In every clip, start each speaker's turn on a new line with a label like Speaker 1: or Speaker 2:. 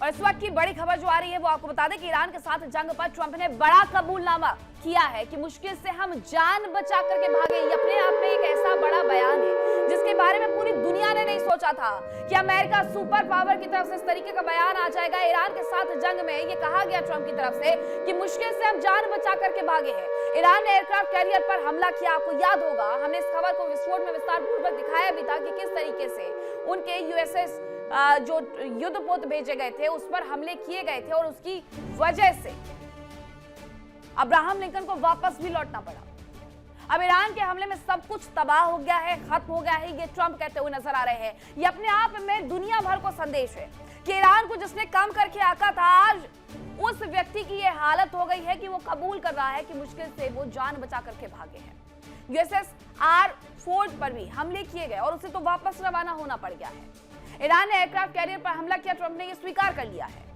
Speaker 1: और इस वक्त की बड़ी खबर जो आ रही है वो आपको बता दें कि ईरान के साथ जंग पर ट्रंप ने बड़ा कबूलनामा किया है कि मुश्किल से हम जान बचा करके भागे। ये अपने आप में एक ऐसा बड़ा बयान है जिसके बारे में पूरी दुनिया ने नहीं सोचा था कि अमेरिका सुपर पावर की तरफ से इस तरीके का बयान आ जाएगा। ईरान के साथ जंग में ये कहा गया ट्रंप की तरफ से कि मुश्किल से हम जान बचा करके भागे हैं। ईरान ने एयरक्राफ्ट कैरियर पर हमला किया। आपको याद होगा हमने इस खबर को विस्फोट में विस्तार पूर्वक दिखाया भी था कि किस तरीके से उनके यूएसएस जो युद्धपोत भेजे गए थे उस पर हमले किए गए थे और उसकी वजह से अब्राहम लिंकन को वापस भी लौटना पड़ा। अब ईरान के हमले में सब कुछ तबाह हो गया है, खत्म हो गया है, ये ट्रंप कहते हुए नजर आ रहे हैं। ये अपने आप में दुनिया भर को संदेश है कि ईरान को जिसने कम करके आका था, आज उस व्यक्ति की ये हालत हो गई है कि वो कबूल कर रहा है कि मुश्किल से वो जान बचा करके भागे हैं। यूएसएस आर फोर्ड पर भी हमले किए गए और उसे तो वापस रवाना होना पड़ गया है। ईरान ने एयरक्राफ्ट कैरियर पर हमला किया, ट्रंप ने यह स्वीकार कर लिया है।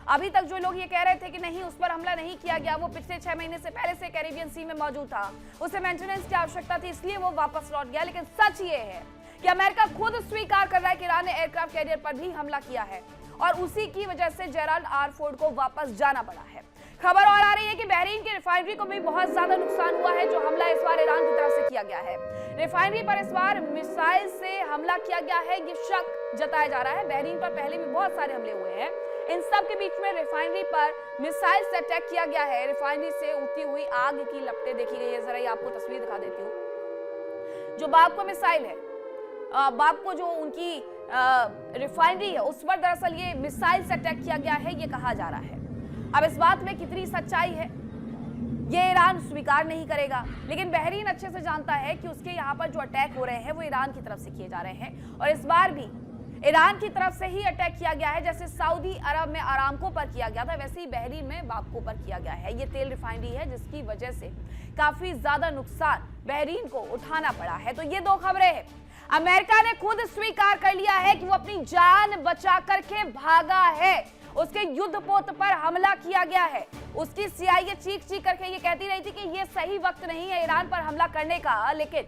Speaker 1: अभी तक जो लोग ये कह रहे थे कि नहीं उस पर हमला नहीं किया गया, वो पिछले 6 महीने से पहले से कैरेबियन सी में मौजूद था, उसे मेंटेनेंस की आवश्यकता थी इसलिए वो वापस लौट गया। लेकिन सच ये है कि अमेरिका खुद स्वीकार कर रहा है कि ईरान ने एयरक्राफ्ट कैरियर पर भी हमला किया है और उसी की वजह से जेराल्ड आर फोर्ड को वापस जाना पड़ा है। खबर और आ रही है कि बहरीन की रिफाइनरी को भी बहुत ज्यादा नुकसान हुआ है। जो हमला इस बार ईरान की तरफ से किया गया है, रिफाइनरी पर इस बार मिसाइल से हमला किया गया है, ये शक जताया जा रहा है। बहरीन पर पहले भी बहुत सारे हमले हुए हैं, इन सब के बीच में रिफाइनरी पर मिसाइल से अटैक किया गया है। रिफाइनरी से उठती हुई आग की लपटें देखी गई है। जरा ये आपको तस्वीर दिखा देती हूँ। जो बाप को मिसाइल है, बाप को जो उनकी रिफाइनरी है उस पर दरअसल ये मिसाइल से अटैक किया गया है, ये कहा जा रहा है। अब इस बात में कितनी सच्चाई है ये ईरान स्वीकार नहीं करेगा, लेकिन बहरीन अच्छे से जानता है कि उसके यहाँ पर जो अटैक हो रहे हैं वो ईरान की तरफ से किए जा रहे हैं और इस बार भी ईरान की तरफ से ही अटैक किया गया है। जैसे सऊदी अरब में अरामको पर किया गया था, वैसे ही बहरीन में बापको पर किया गया है। ये तेल रिफाइनरी है जिसकी वजह से काफी ज्यादा नुकसान बहरीन को उठाना पड़ा है। तो ये दो खबरें हैं। अमेरिका ने खुद स्वीकार कर लिया है कि वो अपनी जान बचा करके भागा है, उसके युद्धपोत पर हमला किया गया है। उसकी सीआईए चीख करके ये कहती रही थी कि ये सही वक्त नहीं है ईरान पर हमला करने का, लेकिन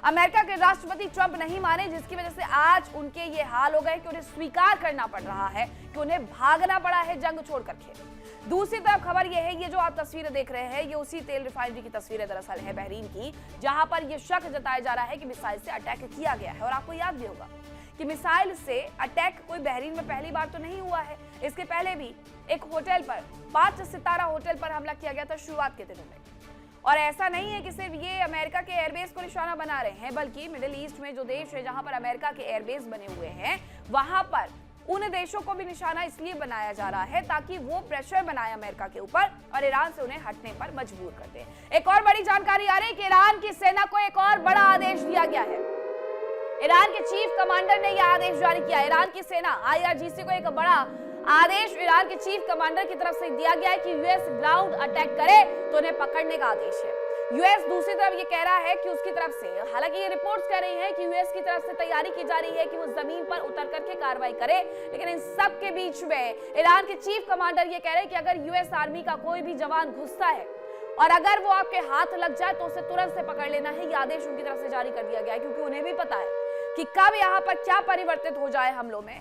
Speaker 1: अमेरिका के राष्ट्रपति ट्रंप नहीं माने, जिसकी वजह से आज उनके ये हाल हो गए कि उन्हें स्वीकार करना पड़ रहा है कि उन्हें भागना पड़ा है जंग छोड़ करके। दूसरी तरफ खबर यह है, ये जो आप तस्वीरें देख रहे हैं ये उसी तेल रिफाइनरी की तस्वीरें दरअसल है बहरीन की, जहां पर यह शक जताया जा रहा है कि मिसाइल से अटैक किया गया है। और आपको याद भी होगा कि मिसाइल से अटैक कोई बहरीन में पहली बार तो नहीं हुआ है। इसके पहले भी एक होटल पर, 5 सितारा होटल पर हमला किया गया था शुरुआत के दिनों में। और ऐसा नहीं है कि सिर्फ ये अमेरिका के एयरबेस को निशाना बना रहे हैं, बल्कि मिडिल ईस्ट में जो देश है जहां पर अमेरिका के एयरबेस बने हुए हैं वहां पर उन देशों को भी निशाना इसलिए बनाया जा रहा है ताकि वो प्रेशर बनाए अमेरिका के ऊपर और ईरान से उन्हें हटने पर मजबूर कर दे। एक और बड़ी जानकारी आ रही है कि ईरान की सेना को एक और बड़ा आदेश दिया गया है। ईरान के चीफ कमांडर ने यह आदेश जारी किया। ईरान की सेना IRGC को एक बड़ा आदेश ईरान के चीफ कमांडर की तरफ से दिया गया है कि यूएस ग्राउंड अटैक करे तो उन्हें पकड़ने का आदेश है। यूएस दूसरी तरफ ये कह रहा है कि उसकी तरफ से, हालांकि ये रिपोर्ट्स कह रही हैं कि यूएस की तरफ से तैयारी की जा रही है कि वो जमीन पर उतर करके कार्रवाई करे, लेकिन इन सब के बीच में ईरान के चीफ कमांडर ये कह रहे हैं कि अगर यूएस आर्मी का कोई भी जवान घुसता है और अगर वो आपके हाथ लग जाए तो उसे तुरंत से पकड़ लेना है। ये आदेश उनकी तरफ से जारी कर दिया गया है क्योंकि उन्हें भी पता है कि कब यहाँ पर क्या परिवर्तित हो जाए हमलों में,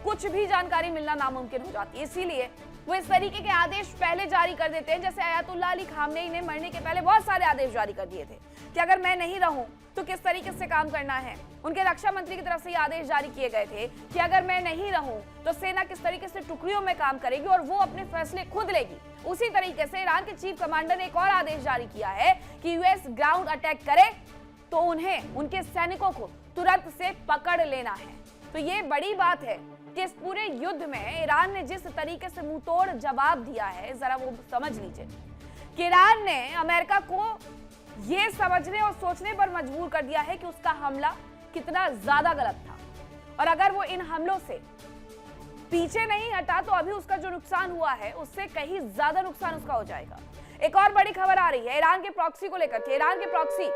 Speaker 1: कुछ भी जानकारी मिलना नामुमकिन हो जाती है। इसीलिए वो इस तरीके के आदेश पहले जारी कर देते हैं। जैसे अयातुल्ला अली खामनेई ने मरने के पहले बहुत सारे आदेश जारी कर दिए थे कि अगर मैं नहीं रहूं तो किस तरीके से काम करना है। उनके रक्षा मंत्री की तरफ से ये आदेश जारी किए गए थे कि अगर मैं नहीं रहूं तो सेना किस तरीके से टुकड़ियों में काम करेगी और वो अपने फैसले खुद लेगी। उसी तरीके से ईरान के चीफ कमांडर ने एक और आदेश जारी किया है कि यूएस ग्राउंड अटैक करे तो उन्हें, उनके सैनिकों को तुरंत से पकड़ लेना है। तो ये बड़ी बात है कि इस पूरे युद्ध में ईरान ने जिस तरीके से मुंहतोड़ जवाब दिया है, जरा वो समझ लीजिए कि ईरान ने अमेरिका को ये समझने और सोचने पर मजबूर कर दिया है कि उसका हमला कितना ज्यादा गलत था और अगर वो इन हमलों से पीछे नहीं हटा तो अभी उसका जो नुकसान हुआ है उससे कहीं ज्यादा नुकसान उसका हो जाएगा। एक और बड़ी खबर आ रही है ईरान के प्रॉक्सी को लेकर के। ईरान के प्रॉक्सी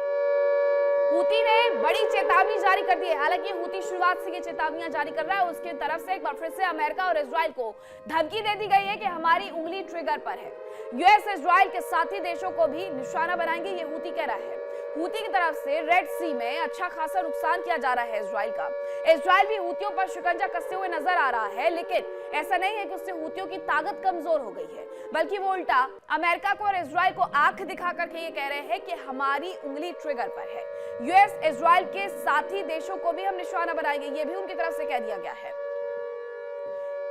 Speaker 1: हूती ने बड़ी चेतावनी जारी कर दी है। हालांकि हूती शुरुआत से ये चेतावनियां जारी कर रहा है, उसकी तरफ से एक बार फिर से अमेरिका और इजराइल को धमकी दे दी गई है कि हमारी उंगली ट्रिगर पर है। यूएस इजराइल के साथी देशों को भी निशाना बनाएंगे, ये हूती कह रहा है। हूती की तरफ से रेड सी में अच्छा खासा नुकसान किया जा रहा है इजराइल का। इजराइल भी हूतियों पर शिकंजा कसते हुए नजर आ रहा है, लेकिन ऐसा नहीं है कि उससे हूतियों की ताकत कमजोर हो गई है, बल्कि वो उल्टा अमेरिका को और इजराइल को आंख दिखा करके ये कह रहे हैं कि हमारी उंगली ट्रिगर पर है। यूएस इजराइल के साथी देशों को भी हम निशाना बनाएंगे, ये भी उनकी तरफ से कह दिया गया है।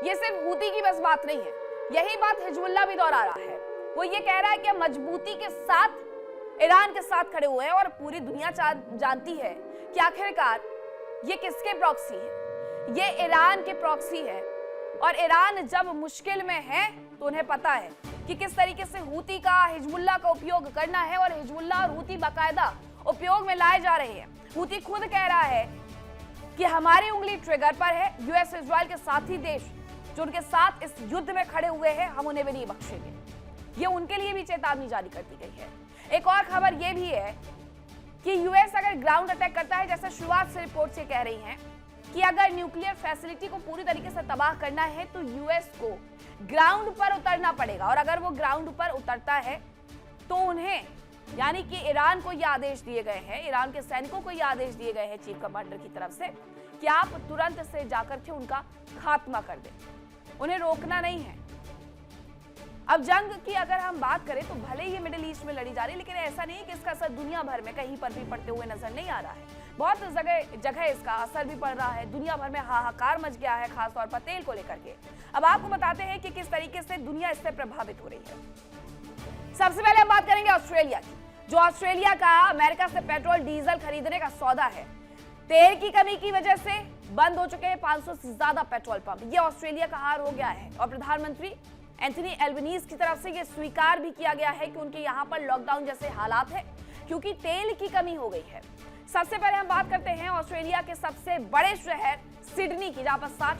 Speaker 1: ये सिर्फ हूती की बस बात नहीं है, यही बात हिजबुल्लाह भी दोहरा रहा है। वो ये कह रहा है कि मजबूती के साथ ईरान के साथ खड़े हुए हैं और पूरी दुनिया जानती है कि आखिरकार ये किसके प्रॉक्सी है। ये ईरान के प्रॉक्सी है और ईरान जब मुश्किल में है तो उन्हें पता है कि किस तरीके से हूती का हिजबुल्लाह का उपयोग करना है और हिजबुल्लाह और हूती बाकायदा उपयोग में लाए जा रहे हैं। हूती खुद कह रहा है कि हमारी उंगली ट्रिगर पर है। यूएस इजराइल के साथी देश जो उनके साथ इस युद्ध में खड़े हुए हैं, हम उन्हें भी नहीं बख्शेंगे। ये उनके लिए भी चेतावनी जारी कर दी गई है। एक और खबर यह भी है कि यूएस अगर ग्राउंड अटैक करता है, जैसा शुरुआत से रिपोर्ट से कह रही हैं कि अगर न्यूक्लियर फैसिलिटी को पूरी तरीके से तबाह करना है तो यूएस को ग्राउंड पर उतरना पड़ेगा। और अगर वो ग्राउंड पर उतरता है तो उन्हें, यानी कि ईरान को यह आदेश दिए गए हैं, ईरान के सैनिकों को यह आदेश दिए गए हैं चीफ कमांडर की तरफ से कि आप तुरंत से जाकर के उनका खात्मा कर दें, उन्हें रोकना नहीं है। अब जंग की अगर हम बात करें तो भले ही मिडिल ईस्ट में लड़ी जा रही है, लेकिन ऐसा नहीं है कि इसका असर दुनिया भर में कहीं पर भी पड़ते हुए नजर नहीं आ रहा है। बहुत जगह इसका असर भी पड़ रहा है। दुनिया भर में हाहाकार मच गया है, खासतौर पर तेल को लेकर के। अब आपको बताते हैं कि किस तरीके से दुनिया इससे प्रभावित हो रही है। सबसे पहले हम बात करेंगे ऑस्ट्रेलिया की, जो ऑस्ट्रेलिया का अमेरिका से पेट्रोल डीजल खरीदने का सौदा है। तेल की कमी की वजह से बंद हो चुके हैं 500 से ज्यादा पेट्रोल पंप। ये ऑस्ट्रेलिया का हाल हो गया है और प्रधानमंत्री एंथनी एल्बनीज की तरफ से यह स्वीकार भी किया गया है कि उनके यहाँ पर लॉकडाउन जैसे हालात है क्योंकि तेल की कमी हो गई है। सबसे पहले हम बात करते हैं ऑस्ट्रेलिया के सबसे बड़े शहर सिडनी की, जहां पर 60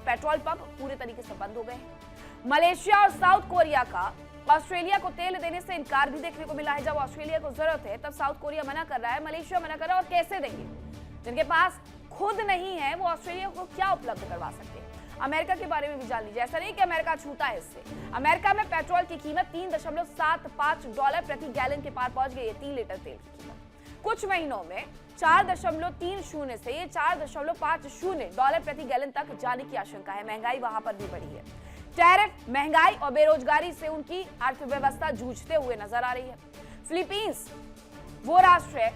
Speaker 1: पेट्रोल पंप पूरे तरीके से बंद हो गए हैं। मलेशिया और साउथ कोरिया का ऑस्ट्रेलिया को तेल देने से इनकार भी देखने को मिला है। जब ऑस्ट्रेलिया को जरूरत है तब साउथ कोरिया मना कर रहा है, मलेशिया मना कर रहा है। और कैसे देंगे? जिनके पास खुद नहीं है वो ऑस्ट्रेलिया को क्या उपलब्ध करवा सकते हैं? अमेरिका के बारे में भी जान लीजिए। ऐसा नहीं कि अमेरिका छूता है इससे। अमेरिका में पेट्रोल की कीमत $3.75 प्रति गैलन के पार पहुंच गई है। 3 लीटर तेल की कीमत कुछ महीनों में 4.30 से ये $4.50 प्रति गैलन तक जाने की आशंका है। महंगाई वहां पर भी बढ़ी है। टैरिफ, महंगाई और बेरोजगारी से उनकी अर्थव्यवस्था जूझते हुए नजर आ रही है। फिलीपींस वो राष्ट्र है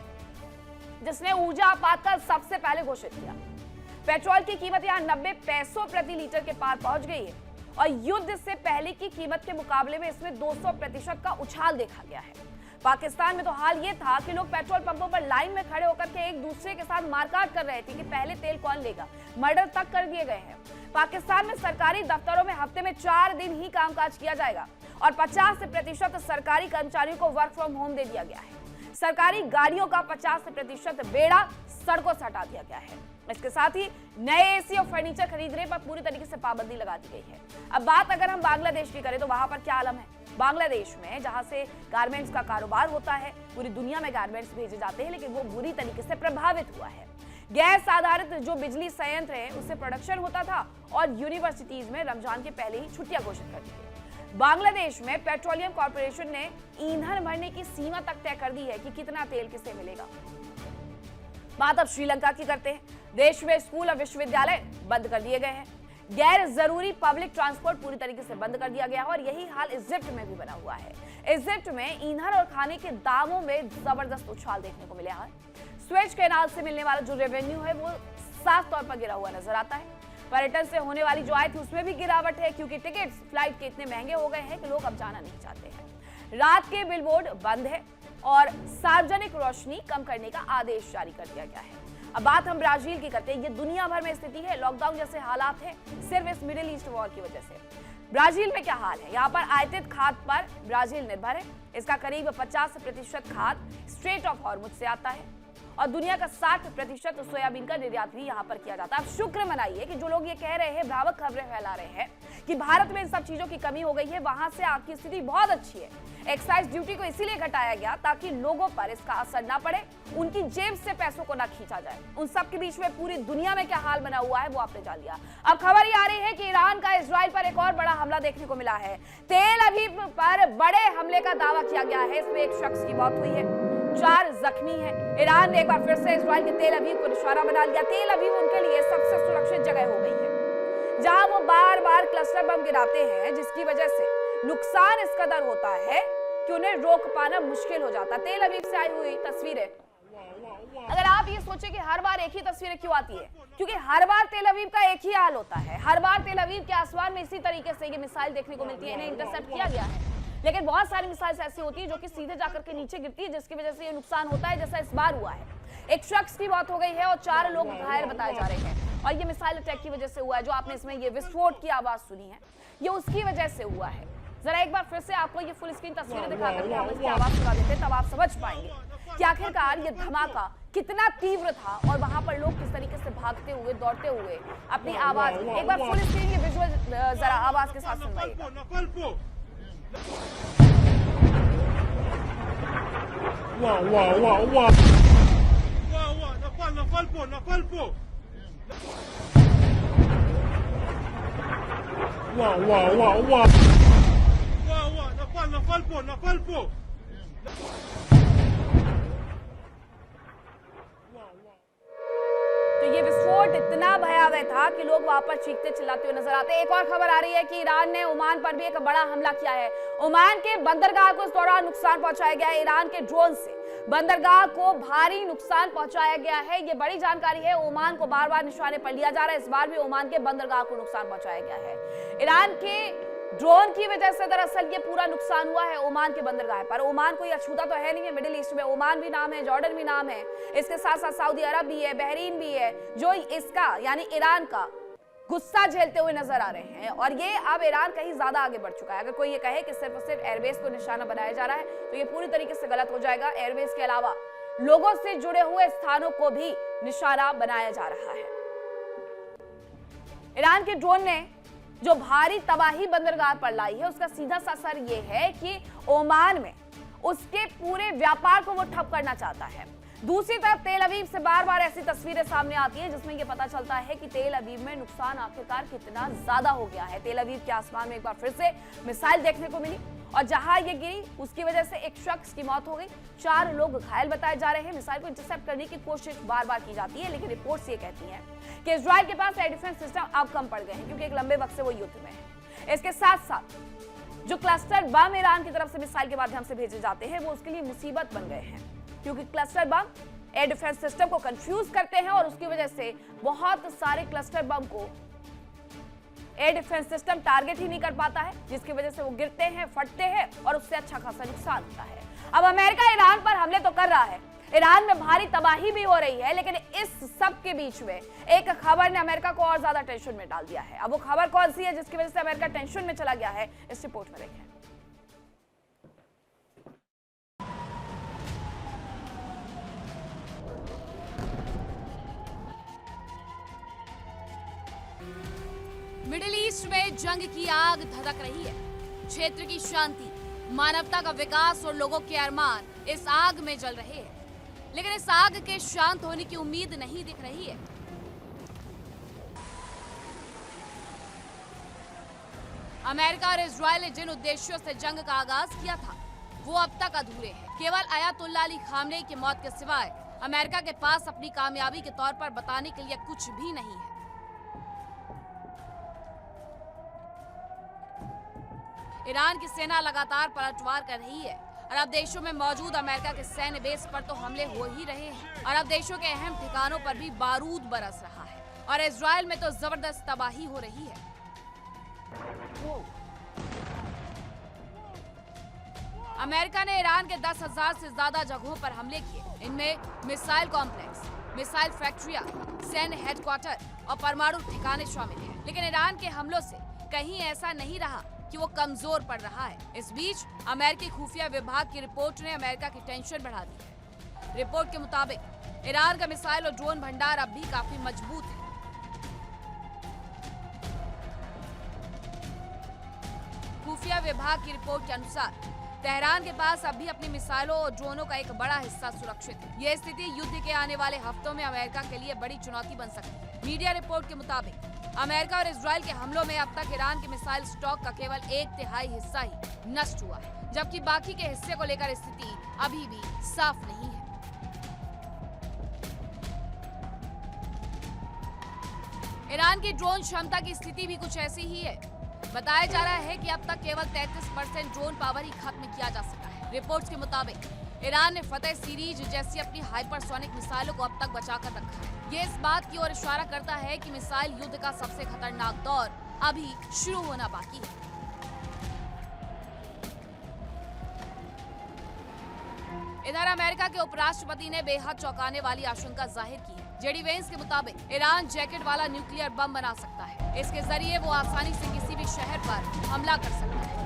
Speaker 1: जिसने ऊर्जा आपातकाल सबसे पहले घोषित किया। पेट्रोल की कीमत यहां 90 पैसों प्रति लीटर के पार पहुंच गई है और युद्ध से पहले की कीमत के मुकाबले में इसमें 200% का उछाल देखा गया है। पाकिस्तान में तो हाल ये था कि लोग पेट्रोल पंपों पर लाइन में खड़े होकर के एक दूसरे के साथ मारकाट कर रहे थे कि पहले तेल कौन लेगा। मर्डर तक कर दिए गए हैं। पाकिस्तान में सरकारी दफ्तरों में हफ्ते में 4 दिन ही कामकाज किया जाएगा और 50% सरकारी कर्मचारियों को वर्क फ्रॉम होम दे दिया गया है। सरकारी गाड़ियों का 50% बेड़ा सड़कों से हटा दिया गया है। इसके साथ ही नए एसी और फर्नीचर खरीदने पर पूरी तरीके से पाबंदी लगा दी गई है। अब बात अगर हम बांग्लादेश की करें तो वहां पर क्या आलम है। बांग्लादेश में जहां से गारमेंट्स का कारोबार होता है, पूरी दुनिया में गारमेंट्स भेजे जाते हैं, लेकिन वो बुरी तरीके से प्रभावित हुआ है। गैस आधारित जो बिजली संयंत्र है उससे प्रोडक्शन होता था और यूनिवर्सिटीज में रमजान के पहले ही छुट्टियां घोषित कर दी गई। बांग्लादेश में पेट्रोलियम कॉर्पोरेशन ने ईंधन भरने की सीमा तक तय कर दी है कि कितना तेल किसे मिलेगा। बात अब श्रीलंका की करते हैं। देश में स्कूल और विश्वविद्यालय बंद कर दिए गए हैं। गैर जरूरी पब्लिक ट्रांसपोर्ट पूरी तरीके से बंद कर दिया गया है और यही हाल इजिप्ट में भी बना हुआ है। इजिप्ट में ईंधन और खाने के दामों में जबरदस्त उछाल देखने को मिला है। स्वेज कैनाल से मिलने वाला जो रेवेन्यू है वो साफ तौर पर गिरा हुआ नजर आता है। पर्यटन से होने वाली जो आय थी उसमें भी गिरावट है क्योंकि टिकट्स फ्लाइट के इतने महंगे हो गए हैं कि लोग अब जाना नहीं चाहते हैं। रात के बिलबोर्ड बंद है और सार्वजनिक रोशनी कम करने का आदेश जारी कर दिया गया है। अब बात हम ब्राजील की करते हैं। ये दुनिया भर में स्थिति है, लॉकडाउन जैसे हालात हैं सिर्फ इस मिडिल ईस्ट वॉर की वजह से। ब्राजील में क्या हाल है? यहाँ पर आयातित खाद पर ब्राजील निर्भर है। इसका करीब 50% खाद स्ट्रेट ऑफ हॉर्मुज से आता है और दुनिया का 60% सोयाबीन का निर्यात भी यहाँ पर किया जाता है। अब शुक्र मनाइए कि जो लोग ये कह रहे हैं, भ्रामक खबरें फैला रहे हैं कि भारत में इन सब चीजों की कमी हो गई है, वहां से आपकी स्थिति बहुत अच्छी है। एक्साइज ड्यूटी को इसीलिए घटाया गया ताकि लोगों पर इसका असर ना पड़े, उनकी जेब से पैसों को ना खींचा जाए। उन सब के बीच में पूरी दुनिया में क्या हाल बना हुआ है वो आपने जान लिया। अब खबर ये आ रही है कि ईरान का इजराइल पर एक और बड़ा हमला देखने को मिला है। तेल अवीव पर बड़े हमले का दावा किया गया है। इसमें एक शख्स की मौत हुई है। 4 जख्मी हैं। ईरान ने एक बार फिर से इजराइल के तेल अवीव को निशाना बना लिया। तेल अवीव उनके लिए सबसे सुरक्षित जगह हो गई है, जहां वो बार बार क्लस्टर बम गिराते हैं, जिसकी वजह से नुकसान इस कदर होता है कि उन्हें रोक पाना मुश्किल हो जाता है। तेल अवीव से आई हुई तस्वीरें, अगर आप ये सोचें कि हर बार एक ही तस्वीरें क्यों आती है, क्योंकि हर बार तेल अवीव का एक ही हाल होता है। हर बार तेल अवीव के आसमान में इसी तरीके से ये मिसाइल देखने को मिलती है। इन्हें इंटरसेप्ट किया गया है, लेकिन बहुत सारी मिसाइल्स ऐसी होती है जो कि सीधे जाकर के नीचे गिरती है, जिसकी वजह से ये नुकसान होता है, जैसा इस बार हुआ है। एक शख्स की मौत हो गई है और 4 लोग घायल बताए जा रहे हैं, और ये मिसाइल अटैक की वजह से हुआ है। जो आपने इसमें ये विस्फोट की आवाज सुनी है, ये उसकी वजह से हुआ है। जरा एक बार फिर से आपको ये फुल स्क्रीन तस्वीरें दिखाकर के हम इसकी आवाज सुना देते हैं, तब आप समझ पाएंगे कि आखिरकार ये धमाका कितना तीव्र था और वहां पर लोग किस तरीके से भागते हुए, दौड़ते हुए अपनी आवाज, एक बार फुल स्क्रीन ये विजुअल जरा आवाज के साथ सुनवाइएगा।
Speaker 2: Wow, wow, wow, wow. Wow, wow, nafal po. Wow, wow, wow, wow. Wow, wow, nafal po.
Speaker 1: तो ये विस्फोट इतना भयावह था कि लोग वहां पर चीखते चिल्लाते हुए नजर आते हैं। एक और खबर आ रही है कि ईरान ने ओमान पर भी एक बड़ा हमला किया है। ओमान के बंदरगाह को इस दौरान नुकसान पहुंचाया गया है। ईरान के ड्रोन से बंदरगाह को भारी नुकसान पहुंचाया गया है, ये बड़ी जानकारी है। ओमान को बार बार निशाने पर लिया जा रहा है, इस बार भी ओमान के बंदरगाह को नुकसान पहुंचाया गया है। ईरान के ड्रोन की वजह से दरअसल ये पूरा नुकसान हुआ है ओमान के बंदरगाह पर। ओमान कोई अछूता तो है नहीं है मिडिल ईस्ट में, ओमान भी नाम है, जॉर्डन भी नाम है, इसके साथ साथ सऊदी अरब भी है, बहरीन भी है, जो इसका यानी ईरान का गुस्सा झेलते हुए नजर आ रहे हैं। और ये अब ईरान कहीं ज्यादा आगे बढ़ चुका है। अगर कोई ये कहे कि सिर्फ और सिर्फ एयरबेस को निशाना बनाया जा रहा है, तो ये पूरी तरीके से गलत हो जाएगा। एयरबेस के अलावा लोगों से जुड़े हुए स्थानों को भी निशाना बनाया जा रहा है। ईरान के ड्रोन ने जो भारी तबाही बंदरगाह पर लाई है, उसका सीधा सा असर यह है कि ओमान में उसके पूरे व्यापार को वो ठप करना चाहता है। दूसरी तरफ तेल अवीव से बार बार ऐसी तस्वीरें सामने आती हैं जिसमें यह पता चलता है कि तेल अवीव में नुकसान आखिरकार कितना ज्यादा हो गया है। तेल अवीव के आसमान में एक बार फिर से मिसाइल देखने को मिली, और जहां ये गिरी उसकी वजह से एक शख्स की मौत हो गई, 4 लोग घायल बताए जा रहे हैं। मिसाइल को इंटरसेप्ट करने की कोशिश बार बार की जाती है, लेकिन रिपोर्ट्स ये कहती हैं कि इजराइल के पास एयर डिफेंस सिस्टम अब कम पड़ गए हैं, क्योंकि एक लंबे वक्त से वो युद्ध में है। इसके साथ साथ जो क्लस्टर बम ईरान की तरफ से मिसाइल के माध्यम से भेजे जाते हैं, वो उसके लिए मुसीबत बन गए हैं, क्योंकि cluster bomb air defence system को कंफ्यूज करते हैं, और उसकी वजह से बहुत सारे क्लस्टर बम को एयर डिफेंस सिस्टम टारगेट ही नहीं कर पाता है, जिसकी वजह से वो गिरते हैं, फटते हैं, और उससे अच्छा खासा नुकसान होता है। अब अमेरिका ईरान पर हमले तो कर रहा है, ईरान में भारी तबाही भी हो रही है, लेकिन इस सब के बीच में एक खबर ने अमेरिका को और ज्यादा टेंशन में डाल दिया है। अब वो खबर कौन सी है जिसकी वजह से अमेरिका टेंशन में चला गया है, इस रिपोर्ट में देखें।
Speaker 3: मिडिल ईस्ट में जंग की आग धधक रही है। क्षेत्र की शांति, मानवता का विकास और लोगों के अरमान इस आग में जल रहे हैं, लेकिन इस आग के शांत होने की उम्मीद नहीं दिख रही है। अमेरिका और इजराइल ने जिन उद्देश्यों से जंग का आगाज किया था, वो अब तक अधूरे हैं। केवल अयातुल्ला अली खामनेई की मौत के सिवाय अमेरिका के पास अपनी कामयाबी के तौर पर बताने के लिए कुछ भी नहीं है। ईरान की सेना लगातार पलटवार कर रही है। अरब देशों में मौजूद अमेरिका के सैन्य बेस पर तो हमले हो ही रहे हैं। अरब देशों के अहम ठिकानों पर भी बारूद बरस रहा है, और इजराइल में तो जबरदस्त तबाही हो रही है। अमेरिका ने ईरान के 10,000 से ज्यादा जगहों पर हमले किए। इनमें मिसाइल कॉम्प्लेक्स, मिसाइल फैक्ट्रियां, सैन्य हेडक्वार्टर और परमाणु ठिकाने शामिल हैं। लेकिन ईरान के हमलों से कहीं ऐसा नहीं रहा कि वो कमजोर पड़ रहा है। इस बीच अमेरिकी खुफिया विभाग की रिपोर्ट ने अमेरिका की टेंशन बढ़ा दी है। रिपोर्ट के मुताबिक ईरान का मिसाइल और ड्रोन भंडार अब भी काफी मजबूत है। खुफिया विभाग की रिपोर्ट के अनुसार तेहरान के पास अब भी अपनी मिसाइलों और ड्रोनों का एक बड़ा हिस्सा सुरक्षित है। यह स्थिति युद्ध के आने वाले हफ्तों में अमेरिका के लिए बड़ी चुनौती बन सकती है। मीडिया रिपोर्ट के मुताबिक अमेरिका और इजराइल के हमलों में अब तक ईरान के मिसाइल स्टॉक का केवल 1/3 हिस्सा ही नष्ट हुआ है। जबकि बाकी के हिस्से को लेकर स्थिति अभी भी साफ नहीं है। ईरान की ड्रोन क्षमता की स्थिति भी कुछ ऐसी ही है। बताया जा रहा है कि अब तक केवल 33% ड्रोन पावर ही खत्म किया जा सका है। रिपोर्ट्स के मुताबिक ईरान ने फतेह सीरीज जैसी अपनी हाइपरसोनिक मिसाइलों को अब तक बचाकर रखा है। ये इस बात की ओर इशारा करता है कि मिसाइल युद्ध का सबसे खतरनाक दौर अभी शुरू होना बाकी है। इधर अमेरिका के उपराष्ट्रपति ने बेहद चौंकाने वाली आशंका जाहिर की है। जेडी वेंस के मुताबिक ईरान जैकेट वाला न्यूक्लियर बम बना सकता है। इसके जरिए वो आसानी से किसी भी शहर पर हमला कर सकता है।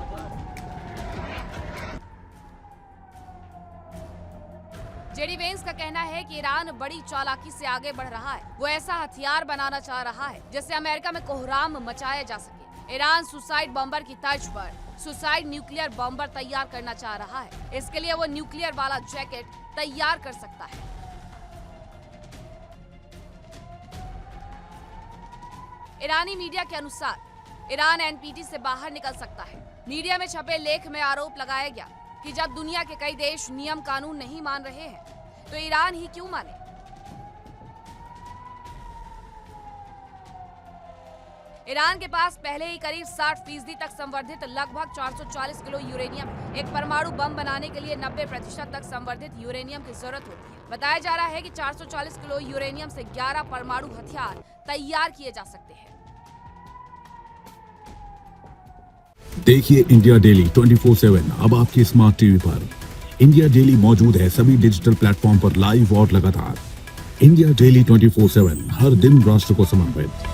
Speaker 3: जेडी वेंस का कहना है कि ईरान बड़ी चालाकी से आगे बढ़ रहा है। वो ऐसा हथियार बनाना चाह रहा है जिससे अमेरिका में कोहराम मचाया जा सके। ईरान सुसाइड बम्बर की तर्ज पर सुसाइड न्यूक्लियर बम्बर तैयार करना चाह रहा है। इसके लिए वो न्यूक्लियर वाला जैकेट तैयार कर सकता है। ईरानी मीडिया के अनुसार ईरान एनपीटी से बाहर निकल सकता है। मीडिया में छपे लेख में आरोप लगाया गया कि जब दुनिया के कई देश नियम कानून नहीं मान रहे हैं तो ईरान ही क्यों माने। ईरान के पास पहले ही करीब 60% तक संवर्धित लगभग 440 किलो यूरेनियम, एक परमाणु बम बनाने के लिए 90% तक संवर्धित यूरेनियम की जरूरत होती है। बताया जा रहा है कि 440 किलो यूरेनियम से 11 परमाणु हथियार तैयार किए जा सकते हैं।
Speaker 4: देखिए इंडिया डेली 24/7 अब आपके स्मार्ट टीवी पर। इंडिया डेली मौजूद है सभी डिजिटल प्लेटफॉर्म पर लाइव और लगातार। इंडिया डेली 24/7 हर दिन राष्ट्र को समर्पित।